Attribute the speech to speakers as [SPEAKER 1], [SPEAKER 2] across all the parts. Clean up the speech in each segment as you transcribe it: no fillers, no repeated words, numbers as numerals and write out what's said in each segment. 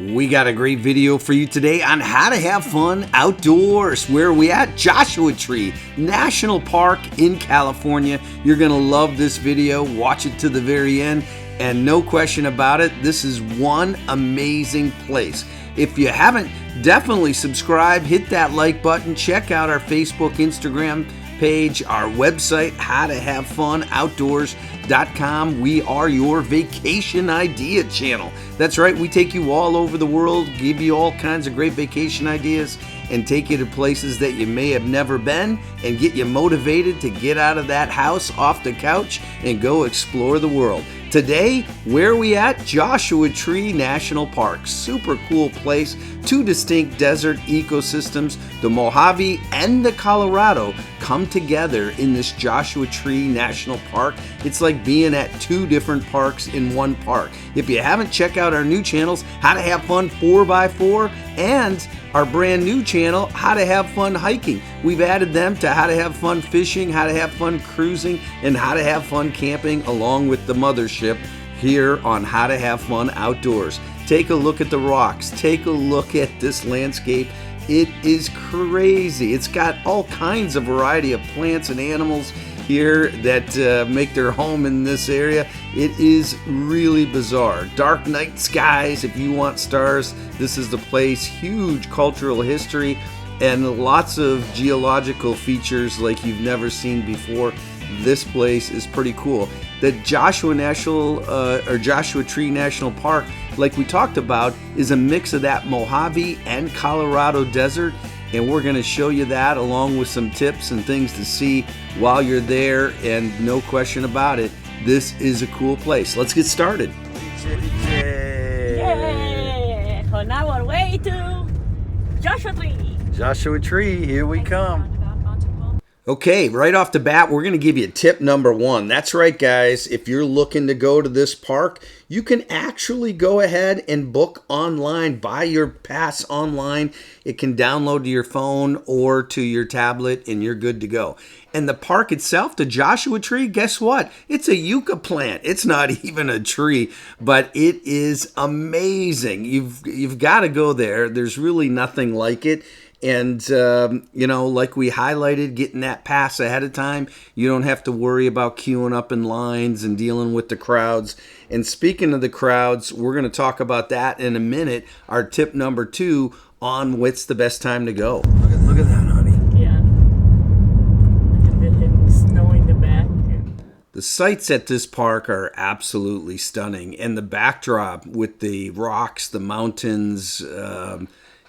[SPEAKER 1] We got a great video for you today on how to have fun outdoors. Where are we at? Joshua Tree National Park in California. You're going to love this video. Watch it to the very end. And no question about it, this is one amazing place. If you haven't, definitely subscribe, hit that like button, check out our Facebook, Instagram page, our website, howtohavefunoutdoors.com. We are your vacation idea channel. That's right, we take you all over the world, give you all kinds of great vacation ideas, and take you to places that you may have never been, and get you motivated to get out of that house, off the couch, and go explore the world. Today, where are we at? Joshua Tree National Park. Super cool place. Two distinct desert ecosystems, the Mojave and the Colorado, come together in this Joshua Tree National Park. It's like being at two different parks in one park. If you haven't, check out our new channels, How to Have Fun 4x4, and our brand new channel, How to Have Fun Hiking. We've added them to How to Have Fun Fishing, How to Have Fun Cruising, and How to Have Fun Camping, along with the mothership here on How to Have Fun Outdoors. Take a look at the rocks. Take a look at this landscape. It is crazy. It's got all kinds of variety of plants and animals here that make their home in this area. It is really bizarre. Dark night skies, if you want stars, this is the place. Huge cultural history and lots of geological features like you've never seen before. This place is pretty cool. The Joshua Tree National Park, like we talked about, is a mix of that Mojave and Colorado desert, and we're going to show you that along with some tips and things to see while you're there, and no question about it, this is a cool place. Let's get started.
[SPEAKER 2] Yay! On our way to Joshua Tree.
[SPEAKER 1] Joshua Tree, here we come. Okay, right off the bat, we're going to give you tip number one. That's right, guys. If you're looking to go to this park, you can actually go ahead and book online, buy your pass online. It can download to your phone or to your tablet, and you're good to go. And the park itself, the Joshua Tree, guess what? It's a yucca plant. It's not even a tree, but it is amazing. You've got to go there. There's really nothing like it. And, like we highlighted, getting that pass ahead of time, you don't have to worry about queuing up in lines and dealing with the crowds. And speaking of the crowds, we're going to talk about that in a minute. Our tip number two on what's the best time to go. Look at that, honey.
[SPEAKER 2] Yeah. Look at the snow in the back.
[SPEAKER 1] The sights at this park are absolutely stunning. And the backdrop with the rocks, the mountains,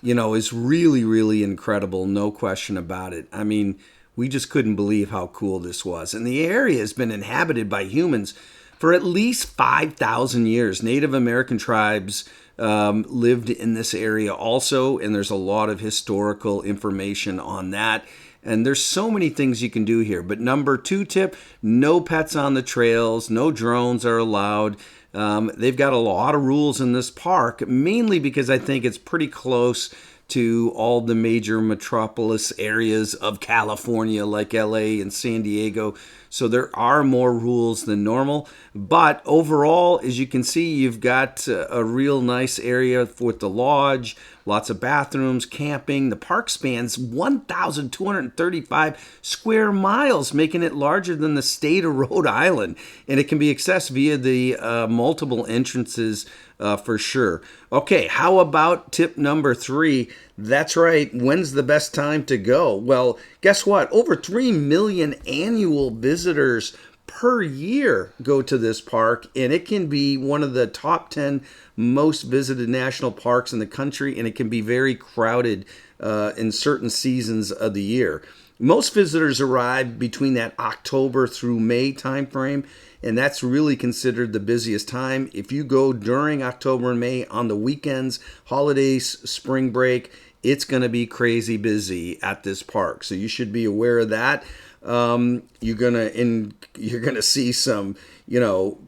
[SPEAKER 1] is really, really incredible. No question about it. I mean, we just couldn't believe how cool this was. And the area has been inhabited by humans for at least 5,000 years. Native American tribes lived in this area also, and there's a lot of historical information on that. And there's so many things you can do here. But number two tip, no pets on the trails, no drones are allowed. They've got a lot of rules in this park, mainly because I think it's pretty close to all the major metropolis areas of California, like LA and San Diego. So there are more rules than normal. But overall, as you can see, you've got a real nice area with the lodge, lots of bathrooms, camping. The park spans 1,235 square miles, making it larger than the state of Rhode Island. And it can be accessed via the multiple entrances for sure. Okay, how about tip number three? That's right. When's the best time to go? Well, guess what? Over 3 million annual visitors per year go to this park, and it can be one of the top 10 most visited national parks in the country, and it can be very crowded in certain seasons of the year. Most visitors arrive between that October through May timeframe, and that's really considered the busiest time. If you go during October and May on the weekends, holidays, spring break, it's going to be crazy busy at this park. So you should be aware of that. You're gonna see some,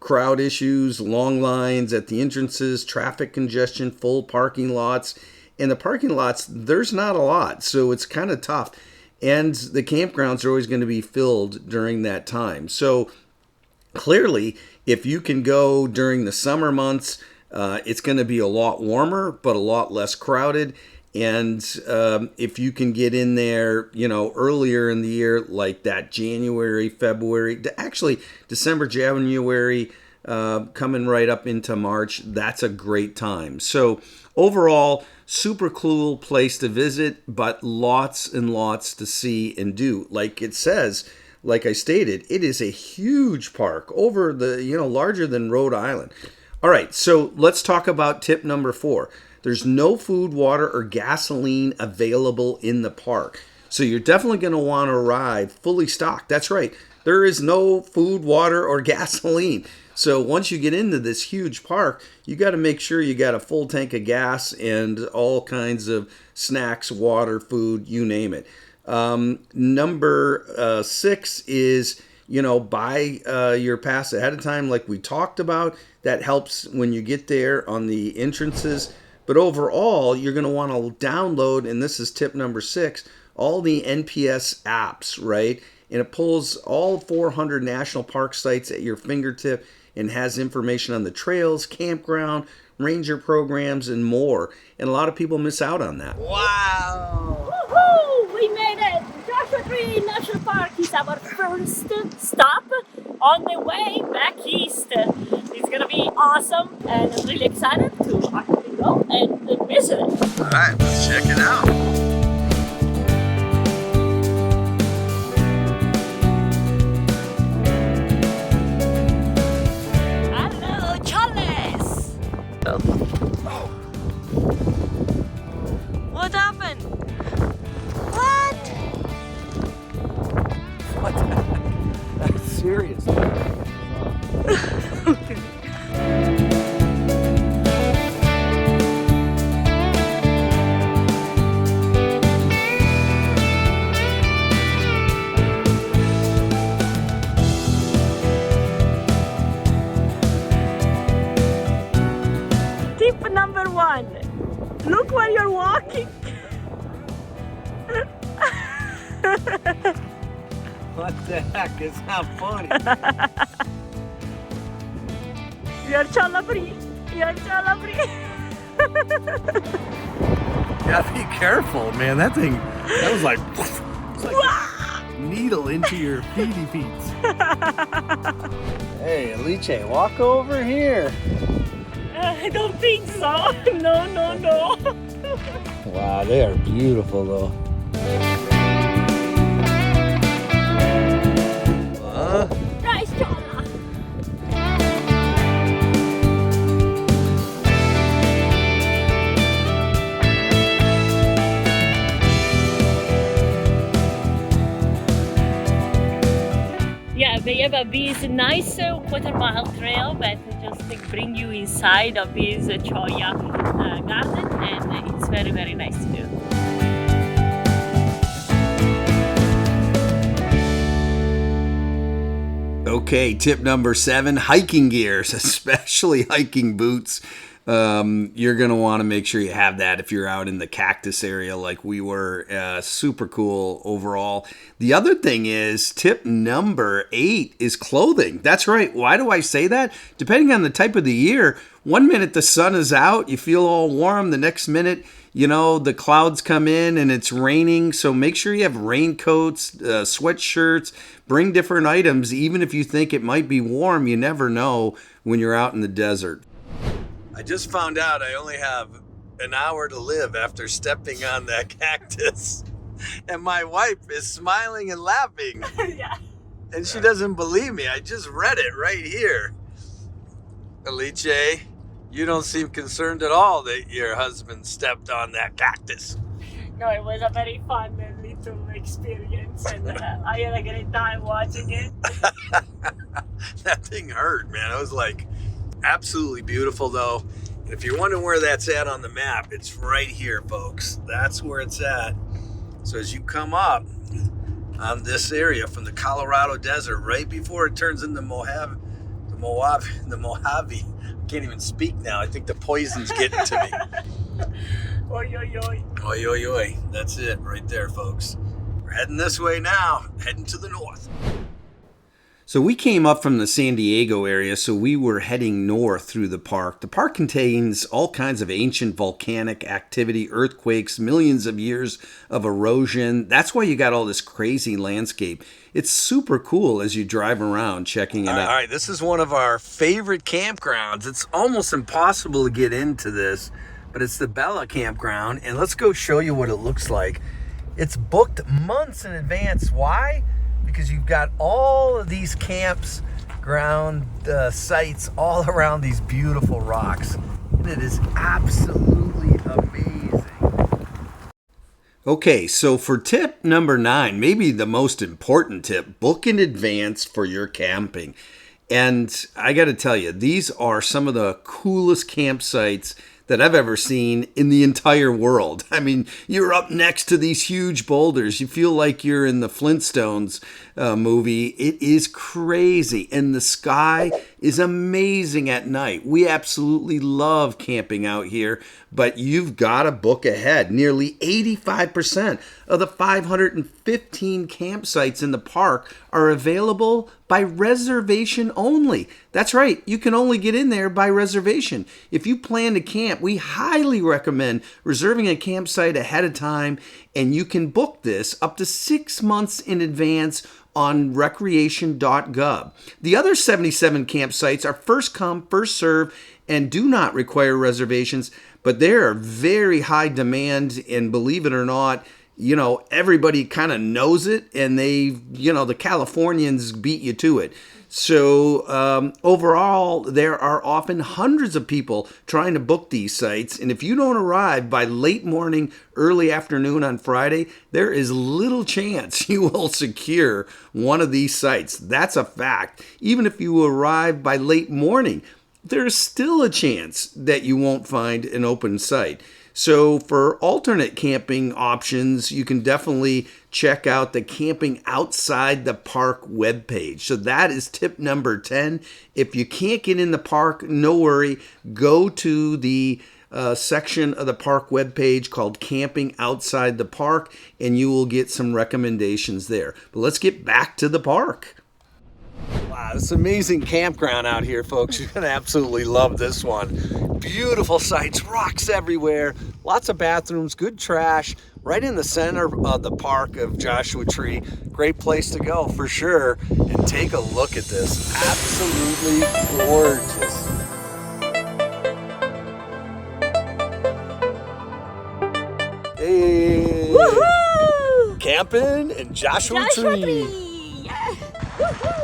[SPEAKER 1] crowd issues, long lines at the entrances, traffic congestion, full parking lots. And the parking lots, there's not a lot, so it's kind of tough. And the campgrounds are always going to be filled during that time. So clearly, if you can go during the summer months, It's going to be a lot warmer, but a lot less crowded. And if you can get in there, earlier in the year, like that January, February, actually December, January, coming right up into March, that's a great time. So overall, super cool place to visit, but lots and lots to see and do. Like it says, like I stated, it is a huge park, over the, larger than Rhode Island. All right, so let's talk about tip number 4. There's no food, water, or gasoline available in the park. So you're definitely going to want to arrive fully stocked. That's right. There is no food, water, or gasoline. So once you get into this huge park, you got to make sure you got a full tank of gas and all kinds of snacks, water, food, you name it. Number 6 is, buy your pass ahead of time like we talked about. That helps when you get there on the entrances. But overall, you're going to want to download, and this is tip number 6, all the NPS apps, right? And it pulls all 400 national park sites at your fingertip and has information on the trails, campground, ranger programs, and more. And a lot of people miss out on that.
[SPEAKER 2] Wow! Woohoo! We made it! Joshua Tree National Park is our first stop on the way back east. It's gonna be awesome, and I'm really excited to actually go and visit it.
[SPEAKER 1] All right, let's check it out.
[SPEAKER 2] Hello, Charles! What happened? What?
[SPEAKER 1] What the heck? That's serious.
[SPEAKER 2] Okay. Tip number 1. Look where you're walking.
[SPEAKER 1] What the heck? It's not funny.
[SPEAKER 2] You're Chalabri. You're Chalabri.
[SPEAKER 1] Yeah, be careful, man. That was like, it's like a needle into your feety feet. Hey, Alice, walk over here.
[SPEAKER 2] I don't think so. No, no, no.
[SPEAKER 1] Wow, they are beautiful, though.
[SPEAKER 2] Nice, Chala. Yeah, they have this nice quarter-mile trail that just bring you inside of this cholla garden, and it's very, very nice to do.
[SPEAKER 1] Okay, tip number 7, hiking gears, especially hiking boots. You're going to want to make sure you have that if you're out in the cactus area like we were. Super cool overall. The other thing is, tip number 8 is clothing. That's right. Why do I say that? Depending on the type of the year, one minute the sun is out, you feel all warm. The next minute, the clouds come in and it's raining. So make sure you have raincoats, sweatshirts, bring different items. Even if you think it might be warm, you never know when you're out in the desert. I just found out I only have an hour to live after stepping on that cactus. And my wife is smiling and laughing.
[SPEAKER 2] Yeah.
[SPEAKER 1] And she doesn't believe me. I just read it right here. Alice, you don't seem concerned at all that your husband stepped on that cactus.
[SPEAKER 2] No, it was a very fun little experience, and I had a great time watching it.
[SPEAKER 1] That thing hurt, man. It was like absolutely beautiful, though. And if you're wondering where that's at on the map, it's right here, folks. That's where it's at. So as you come up on this area from the Colorado desert, right before it turns into Mojave. I can't even speak now. I think the poison's getting to me.
[SPEAKER 2] Oi, oi, oi.
[SPEAKER 1] Oi, oi, oi. That's it right there, folks. We're heading this way now, heading to the north. So we came up from the San Diego area, so we were heading north through the park. The park contains all kinds of ancient volcanic activity, earthquakes, millions of years of erosion. That's why you got all this crazy landscape. It's super cool as you drive around checking it out. All right, this is one of our favorite campgrounds. It's almost impossible to get into this, but it's the Bella campground, and let's go show you what it looks like. It's booked months in advance. Why? Because you've got all of these campground sites all around these beautiful rocks. And it is absolutely amazing. Okay, so for tip number 9, maybe the most important tip, book in advance for your camping. And I got to tell you, these are some of the coolest campsites that I've ever seen in the entire world. I mean, you're up next to these huge boulders. You feel like you're in the Flintstones movie. It is crazy. And the sky is amazing at night. We absolutely love camping out here, but you've got to book ahead. Nearly 85% of the 515 campsites in the park are available by reservation only. That's right, you can only get in there by reservation. If you plan to camp, we highly recommend reserving a campsite ahead of time, and you can book this up to 6 months in advance on recreation.gov. The other 77 campsites are first come, first serve, and do not require reservations, but they are very high demand, and believe it or not, everybody kind of knows it, and the Californians beat you to it. So overall, there are often hundreds of people trying to book these sites, and if you don't arrive by late morning, early afternoon on Friday, there is little chance you will secure one of these sites. That's a fact. Even if you arrive by late morning, there's still a chance that you won't find an open site. So for alternate camping options, you can definitely check out the Camping Outside the Park webpage. So that is tip number 10. If you can't get in the park, no worry. Go to the section of the park webpage called Camping Outside the Park, and you will get some recommendations there. But let's get back to the park. Wow, this amazing campground out here, folks. You're going to absolutely love this one. Beautiful sights, rocks everywhere, lots of bathrooms, good trash, right in the center of the park of Joshua Tree. Great place to go for sure. And take a look at this. Absolutely gorgeous. Hey! Woohoo! Camping in Joshua Tree.
[SPEAKER 2] Yeah. Woohoo!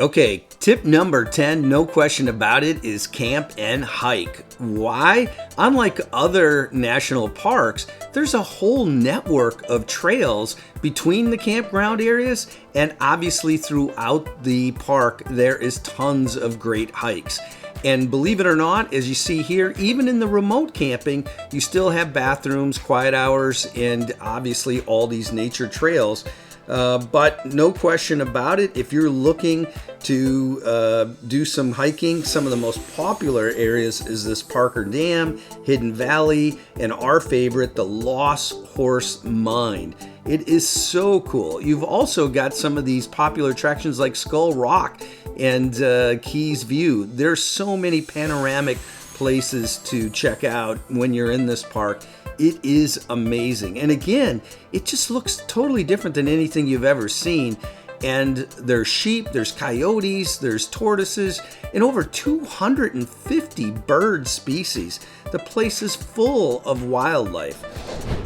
[SPEAKER 1] Okay, tip number 10, no question about it, is camp and hike. Why? Unlike other national parks, there's a whole network of trails between the campground areas, and obviously throughout the park, there is tons of great hikes. And believe it or not, as you see here, even in the remote camping, you still have bathrooms, quiet hours, and obviously all these nature trails. But no question about it, if you're looking to do some hiking, some of the most popular areas is this Parker Dam, Hidden Valley, and our favorite, the Lost Horse Mine. It is so cool. You've also got some of these popular attractions like Skull Rock and Keys View. There's so many panoramic places to check out when you're in this park. It is amazing. And again, it just looks totally different than anything you've ever seen. And there's sheep, there's coyotes, there's tortoises, and over 250 bird species. The place is full of wildlife.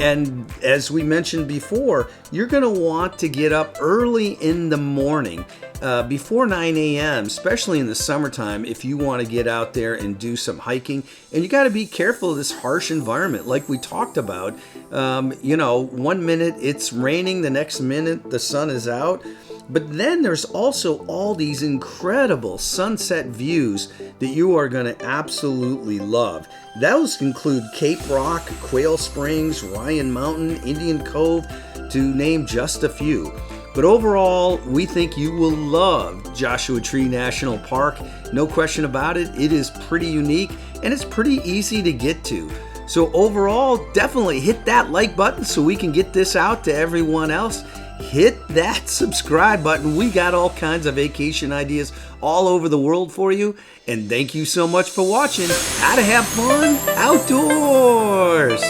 [SPEAKER 1] And as we mentioned before, you're going to want to get up early in the morning, before 9 a.m., especially in the summertime, if you want to get out there and do some hiking. And you got to be careful of this harsh environment, like we talked about. 1 minute it's raining, the next minute the sun is out. But then there's also all these incredible sunset views that you are going to absolutely love. Those include Cape Rock, Quail Springs, Ryan Mountain, Indian Cove, to name just a few. But overall, we think you will love Joshua Tree National Park. No question about it. It is pretty unique and it's pretty easy to get to. So overall, definitely hit that like button so we can get this out to everyone else. hit that subscribe button. We got all kinds of vacation ideas all over the world for you. And thank you so much for watching How to Have Fun Outdoors.